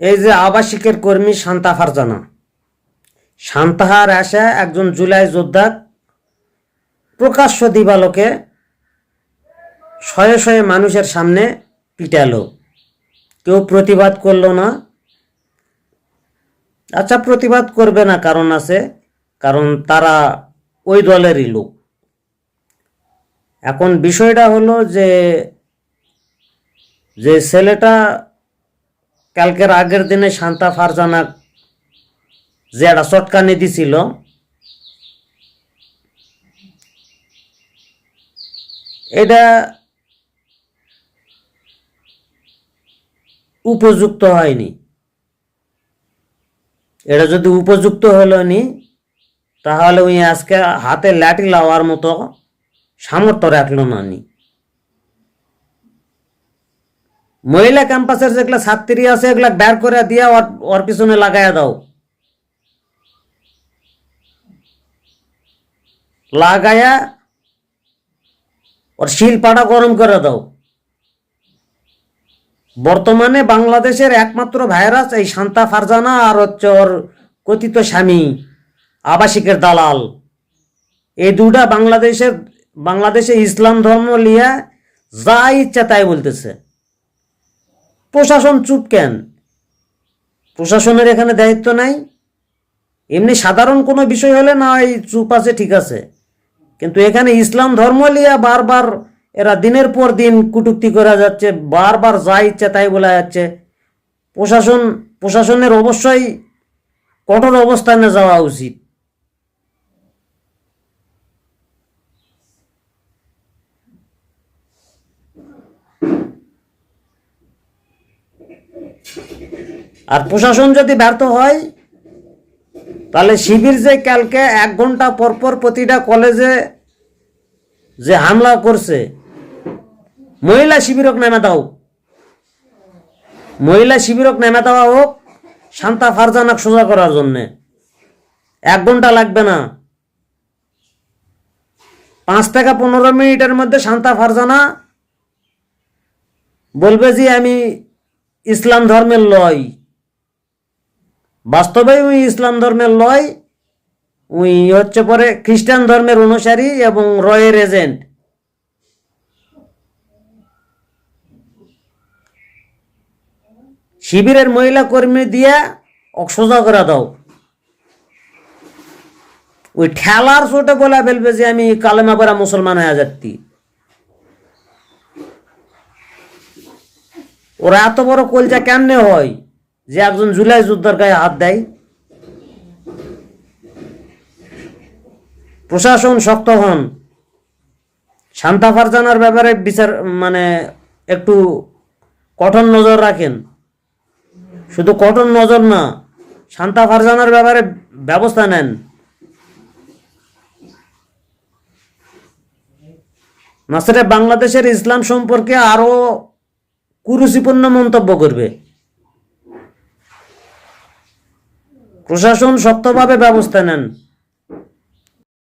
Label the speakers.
Speaker 1: এই যে আবাসিকের কর্মী শান্তা ফারজানা, শান্তাহার আশা একজন জুলাই যোদ্ধা প্রকাশ্য দিবালোকে শয়ে শয়ে মানুষের সামনে পিটালো, কেউ প্রতিবাদ করলো না। আচ্ছা, প্রতিবাদ করবে না, কারণ আছে, কারণ তারা ওই দলেরই লোক। এখন বিষয়টা হলো যে ছেলেটা কালকের আগের দিনে শান্তা ফারজানা যে একটা চটকানি দিছিল, এটা উপযুক্ত হয়নি। এটা যদি উপযুক্ত হলো নি, তাহলে ওই আজকে হাতে লাঠি লাওয়ার মতো সামর্থ্য রাখলো না নি। মহিলা ক্যাম্পাসের যেগুলা ছাত্রী আছে এগুলা বের করে দিয়া ওর পিছনে লাগাইয়া দাও, লাগাইয়া ওর শিলপাটা গরম করে দাও। বর্তমানে বাংলাদেশের একমাত্র ভাইরাস এই শান্তা ফারজানা আর হচ্ছে ওর কথিত স্বামী আবাসিকের দালাল। এই দুটা বাংলাদেশে ইসলাম ধর্ম লিয়া যা ইচ্ছা তাই বলতেছে। প্রশাসন চুপ কেন? প্রশাসনের এখানে দায়িত্ব নাই? এমনি সাধারণ কোনো বিষয় হলে না এই চুপ আছে, ঠিক আছে, কিন্তু এখানে ইসলাম ধর্ম লিয়া বারবার এরা দিনের পর দিন কটূক্তি করা যাচ্ছে, বারবার যা ইচ্ছা তাই বলা যাচ্ছে। প্রশাসনের অবশ্যই কঠোর অবস্থানে যাওয়া উচিত। আর প্রশাসন যদি ব্যর্থ হয়, তাহলে শিবির যে কালকে 1 ঘন্টা পরপর প্রতিটা কলেজে যে হামলা করছে, মহিলা শিবিরক নেমে দাও, মহিলা শিবিরক নেমে দেওয়া হোক শান্তা ফারজানাক সোজা করার জন্যে। 1 ঘন্টা লাগবে না, 5 থেকে 15 মিনিটের মধ্যে শান্তা ফারজানা বলবে যে আমি ইসলাম ধর্মের লয়। বাস্তবে ওই ইসলাম ধর্মের লয়, ওই হচ্ছে পরে খ্রিস্টান ধর্মের অনুসারী এবং রয়ের এজেন্ট। শিবিরের মহিলা কর্মী দিয়ে সোজা করে দাও। ওই ঠেলার চোটে বলে ফেলবে যে আমি কালেমা পড়া মুসলমান হয়ে যাচ্ছি। ওরা এত বড় কলজা কেমনে হয় যে একজন জুলাই যোদ্ধার গায়ে হাত দেয়? প্রশাসন শক্ত হন, শান্তা ফারজানার ব্যাপারে বিচার একটু কঠোর নজর রাখেন। শুধু কঠোর নজর না, শান্তা ফারজানার ব্যাপারে ব্যবস্থা নেন। নাসরে বাংলাদেশের ইসলাম সম্পর্কে আরো কুরুচিপূর্ণ মন্তব্য করবে। প্রশাসন শক্তভাবে ব্যবস্থা নেন।